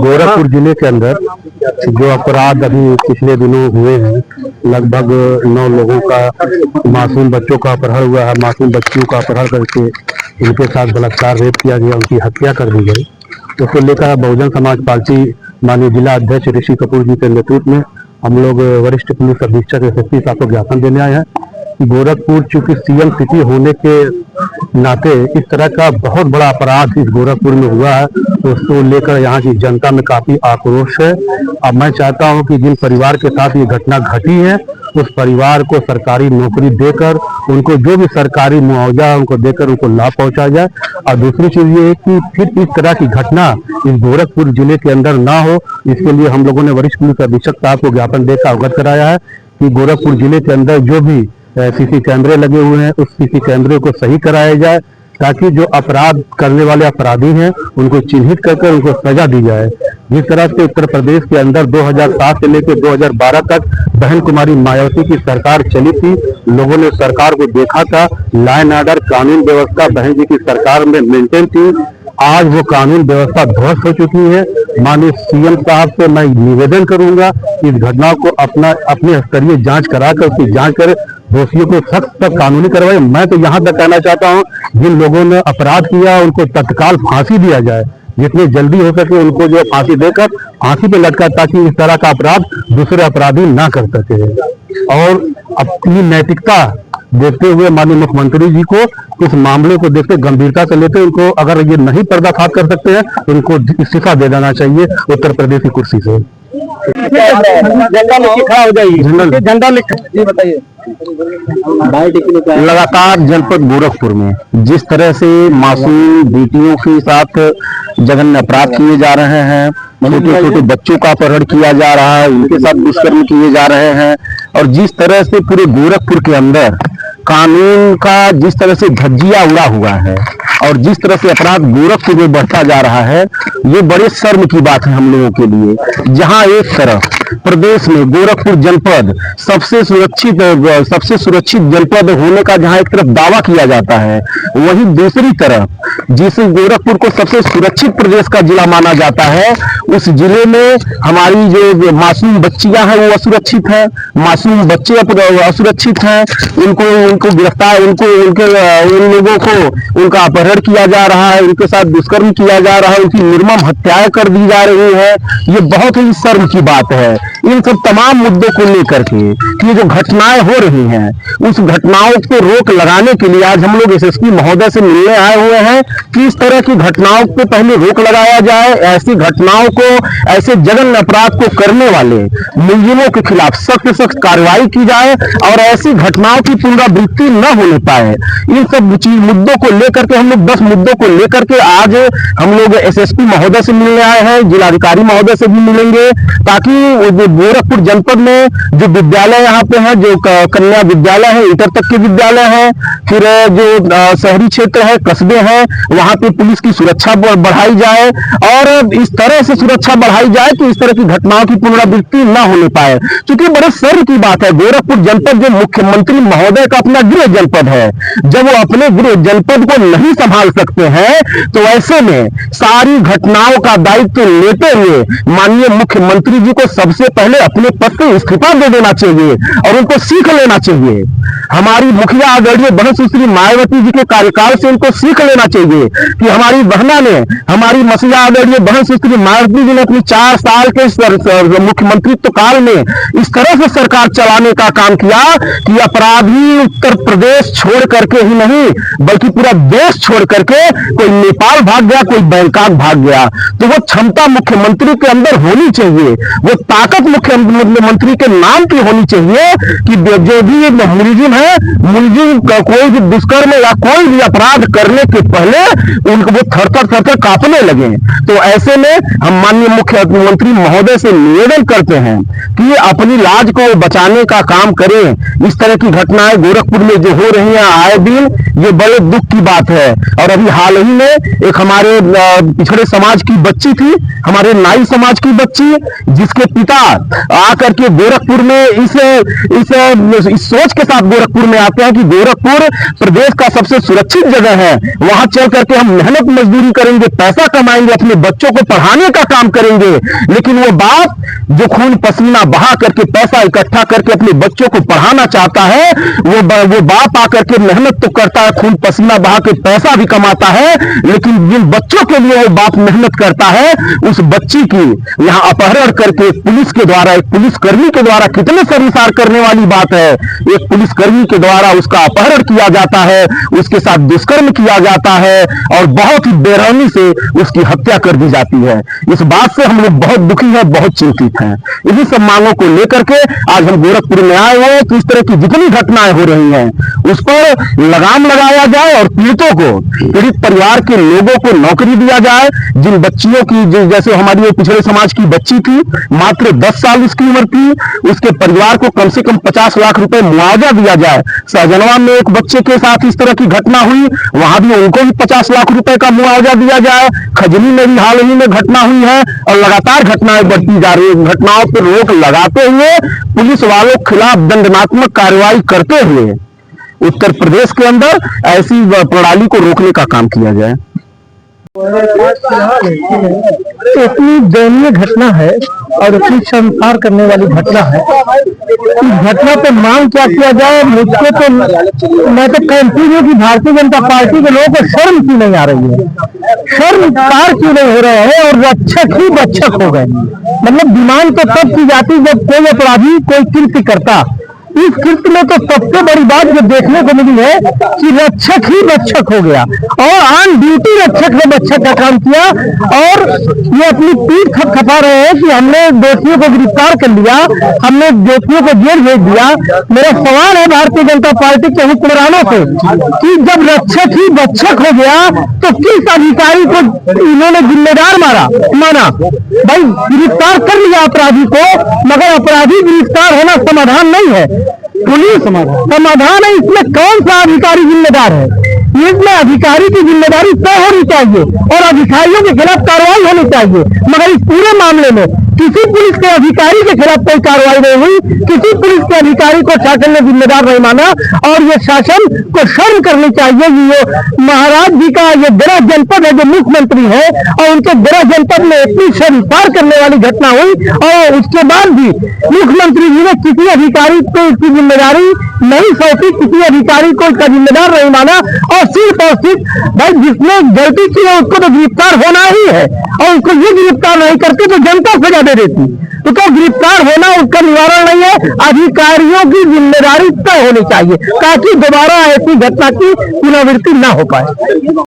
गोरखपुर जिले के अंदर जो अपराध अभी पिछले दिनों हुए हैं, लगभग 9 लोगों का, मासूम बच्चों का अपहरण हुआ है। मासूम बच्चियों का अपहरण करके उनके साथ बलात्कार, रेप किया गया, उनकी हत्या कर दी गई। तो उसको लेकर बहुजन समाज पार्टी माननीय जिला अध्यक्ष ऋषि कपूर जी के नेतृत्व में हम लोग वरिष्ठ पुलिस अधीक्षक एसएसपी साहब को ज्ञापन देने आए हैं। गोरखपुर चूंकि सीएम सिटी होने के नाते इस तरह का बहुत बड़ा अपराध इस गोरखपुर में हुआ है, तो उसको लेकर यहाँ की जनता में काफी आक्रोश है। अब मैं चाहता हूँ कि जिन परिवार के साथ ये घटना घटी है, उस परिवार को सरकारी नौकरी देकर उनको जो भी सरकारी मुआवजा है उनको देकर उनको लाभ पहुंचाया जाए। और दूसरी चीज ये है कि फिर इस तरह की घटना इस गोरखपुर जिले के अंदर ना हो, इसके लिए हम लोगों ने वरिष्ठ पुलिस अधीक्षक साहब को ज्ञापन देकर अवगत कराया है कि गोरखपुर जिले के अंदर जो भी सीसी कैमरे लगे हुए हैं उस सीसी कैमरे को सही कराया जाए, ताकि जो अपराध करने वाले अपराधी हैं उनको चिन्हित करके उनको सजा दी जाए। जिस तरह से उत्तर प्रदेश के अंदर 2007 से लेकर 2012 तक बहन कुमारी मायावती की सरकार चली थी, लोगों ने सरकार को देखा था, लॉ एंड ऑर्डर कानून व्यवस्था बहन जी की सरकार में मेंटेन थी। आज वो कानून व्यवस्था ध्वस्त हो चुकी है। माननीय सीएम साहब से मैं निवेदन करूंगा इस घटना को अपने स्तरीय जांच कराकर उसकी जांच कर दोषियों को सख्त कानूनी कार्रवाई। मैं तो यहाँ तक कहना चाहता हूँ, जिन लोगों ने अपराध किया उनको तत्काल फांसी दिया जाए, जितनी जल्दी हो सके उनको जो फांसी देकर फांसी पे लटका, ताकि इस तरह का अपराध दूसरे अपराधी ना कर सके। और अपनी नैतिकता देखते हुए माननीय मुख्यमंत्री जी को इस मामले को देखते गंभीरता से लेते, उनको अगर ये नहीं पर्दाफाश कर सकते हैं तो उनको इस्तीफा दे देना चाहिए उत्तर प्रदेश की कुर्सी से। झंडा जी बताइए। लगातार जनपद गोरखपुर में जिस तरह से मासूम बेटियों के साथ जघन्य अपराध किए जा रहे हैं, छोटे छोटे बच्चों का अपहरण किया जा रहा है, उनके साथ दुष्कर्म किए जा रहे हैं, और जिस तरह से पूरे गोरखपुर के अंदर कानून का जिस तरह से धज्जिया उड़ा हुआ है और जिस तरह से अपराध गोरखपुर में बढ़ता जा रहा है, ये बड़े शर्म की बात है हम लोगों के लिए। जहां एक तरफ प्रदेश में गोरखपुर जनपद सबसे सुरक्षित जनपद होने का जहां एक तरफ दावा किया जाता है, वहीं दूसरी तरफ जिस गोरखपुर को सबसे सुरक्षित प्रदेश का जिला माना जाता है, उस जिले में हमारी जो मासूम बच्चियां हैं वो असुरक्षित हैं, मासूम बच्चे असुरक्षित हैं, उनको गिरफ्तार उन लोगों को उनका अपहरण किया जा रहा है, उनके साथ दुष्कर्म किया जा रहा है, उनकी निर्मम हत्याएं कर दी जा रही है। ये बहुत ही शर्म की बात है। इन सब तमाम मुद्दों को लेकर के ये जो घटनाएं हो रही हैं, उस घटनाओं को रोक लगाने के लिए आज हम लोग एसएसपी महोदय से मिलने आए हुए हैं कि इस तरह की घटनाओं को पहले रोक लगाया जाए, ऐसी घटनाओं को, ऐसे जघन्य अपराध को करने वाले मुलजिमों के खिलाफ सख्त से सख्त कार्रवाई की जाए और ऐसी घटनाओं की पुनरावृत्ति न होने पाए। इन सब मुद्दों को लेकर के हम लोग 10 मुद्दों को लेकर के आज हम लोग एसएसपी महोदय से मिलने आए हैं, जिलाधिकारी महोदय से भी मिलेंगे, ताकि गोरखपुर जनपद में जो विद्यालय यहाँ पे है, जो कन्या विद्यालय है, इंटर तक के विद्यालय है, फिर जो शहरी क्षेत्र है, कस्बे हैं, वहां पे पुलिस की सुरक्षा बढ़ाई जाए और इस तरह से सुरक्षा बढ़ाई जाए कि इस तरह की घटनाओं की पुनरावृत्ति न होने पाए। क्योंकि बड़े शर्म की बात है, गोरखपुर जनपद जो मुख्यमंत्री महोदय का अपना गृह जनपद है, जब वो अपने गृह जनपद को नहीं संभाल सकते हैं, तो ऐसे में सारी घटनाओं का दायित्व लेते हुए माननीय मुख्यमंत्री जी को सबसे पहले अपने पद से इस्तीफा दे देना चाहिए और उनको सीख लेना चाहिए। हमारी मुखिया आदरणीय बहन सुश्री मायावती जी के कार्यकाल से उनको सीख लेना चाहिए कि हमारी बहना ने, हमारी मसीहा आदरणीय बहन सुश्री मायावती जी ने अपनी 4 साल के मुख्यमंत्रित्व काल में इस तरह से सरकार चलाने का काम किया कि अपराधी उत्तर प्रदेश छोड़ करके ही नहीं बल्कि पूरा देश छोड़ करके कोई नेपाल भाग गया, कोई बैंकॉक भाग गया। तो वो क्षमता मुख्यमंत्री के अंदर होनी चाहिए, वो ताकत मुख्यमंत्री के नाम की होनी चाहिए कि जो भी मुलजिम है, मुलजिम कोई भी दुष्कर्म या कोई भी अपराध करने के पहले उनको वो थर-थर कांपने लगे। तो ऐसे में हम माननीय मुख्यमंत्री महोदय से निवेदन करते हैं कि अपनी लाज को बचाने का काम करें। इस तरह की घटनाएं गोरखपुर में जो हो रही हैं आए दिन, ये बड़े दुख की बात है। और अभी हाल ही में एक हमारे पिछड़े समाज की बच्ची थी, हमारे नाई समाज की बच्ची, जिसके पिता आकर के गोरखपुर में इस सोच के साथ गोरखपुर में आते हैं कि गोरखपुर प्रदेश का सबसे सुरक्षित जगह है, वहां चल करके हम मेहनत मजदूरी करेंगे, पैसा कमाएंगे, अपने बच्चों को पढ़ाने का काम करेंगे। लेकिन वो बाप जो खून पसीना बहा करके पैसा इकट्ठा करके अपने बच्चों को पढ़ाना चाहता है, वो बाप आकर के मेहनत तो करता है, खून पसीना बहा के पैसा भी कमाता है, लेकिन जिन बच्चों के लिए वो बाप मेहनत करता है, उस बच्ची की यहां अपहरण करके पुलिस के द्वारा, एक पुलिसकर्मी के द्वारा, कितने शर्मसार करने वाली बात है। एक पुलिसकर्मी के द्वारा उसका अपहरण किया जाता है, उसके साथ दुष्कर्म किया जाता है और बहुत ही बेरहमी से उसकी हत्या कर दी जाती है। इस बात से हम लोग बहुत दुखी हैं, बहुत चिंतित हैं। इन्हीं सब मांगों को लेकर के आज हम गोरखपुर में आए हुए कि इस तरह की जितनी घटनाएं हो रही हैं उस पर लगाम लगाया जाए और पीड़ितों को, पीड़ित परिवार के लोगों को नौकरी दिया जाए। जिन बच्चियों की, जैसे हमारी पिछड़े समाज की बच्ची थी, मात्र 10 साल उसकी उम्र थी, उसके परिवार को कम से कम 50 लाख रुपए मुआवजा दिया जाए। सहजनवा में एक बच्चे के साथ इस तरह की घटना हुई, वहां भी उनको भी 50 लाख रुपए का मुआवजा दिया जाए। खजनी में भी हाल ही में घटना हुई है और लगातार घटनाएं बढ़ती जा रही है। घटनाओं पर रोक लगाते हुए, पुलिस वालों के खिलाफ दंडात्मक कार्रवाई करते हुए उत्तर प्रदेश के अंदर ऐसी प्रणाली को रोकने का काम किया जाए। इतनी दयनीय घटना है और इतनी शर्मसार करने वाली घटना है। इस घटना पे मांग क्या किया जाए, मुझको तो, मैं तो कंफ्यूज हूँ कि भारतीय जनता पार्टी के लोगों को शर्म क्यों नहीं आ रही है, शर्मसार क्यों नहीं हो रहे हैं और रक्षक ही बक्षक हो गए। मतलब डिमांड तो तब की जाती जब कोई अपराधी कोई कृत्य करता। इस कृत्य में तो सबसे बड़ी बात जो देखने को मिली है कि रक्षक ही बक्षक हो गया और ऑन ड्यूटी रक्षक ने बक्षक का काम किया और ये अपनी पीठ खपखपा रहे हैं कि हमने दोषियों को गिरफ्तार कर लिया, हमने दोषियों को जेल भेज दिया। मेरा सवाल है भारतीय जनता पार्टी के हुक्मरानों से कि जब रक्षक ही बक्षक हो गया तो किस अधिकारी को इन्होंने जिम्मेदार माना? भाई गिरफ्तार कर लिया अपराधी को, मगर अपराधी गिरफ्तार होना समाधान नहीं है, पुलिस समाधान है। इसमें कौन सा अधिकारी जिम्मेदार है? इसमें अधिकारी की जिम्मेदारी तय होनी चाहिए और अधिकारियों के खिलाफ कार्रवाई होनी चाहिए, मगर इस पूरे मामले में किसी पुलिस के अधिकारी के खिलाफ कोई कार्रवाई नहीं हुई, किसी पुलिस के अधिकारी को शासन ने जिम्मेदार नहीं माना। और ये शासन को शर्म करनी चाहिए कि ये महाराज जी का ये गृह जनपद है, जो मुख्यमंत्री है और उनके गृह जनपद में इतनी शर्मसार करने वाली घटना हुई और उसके बाद भी मुख्यमंत्री जी ने किसी अधिकारी को इसकी जिम्मेदारी नहीं सौंपी, किसी अधिकारी को इसका जिम्मेदार नहीं माना और सिर्फ भाई जिसने गलती की है उसको तो गिरफ्तार होना ही है और उसको ये गिरफ्तार नहीं करते तो जनता सजा दे देती। तो क्या गिरफ्तार होना उसका निवारण नहीं है? अधिकारियों की जिम्मेदारी तय होनी चाहिए ताकि दोबारा ऐसी घटना की पुनरावृत्ति न हो पाए।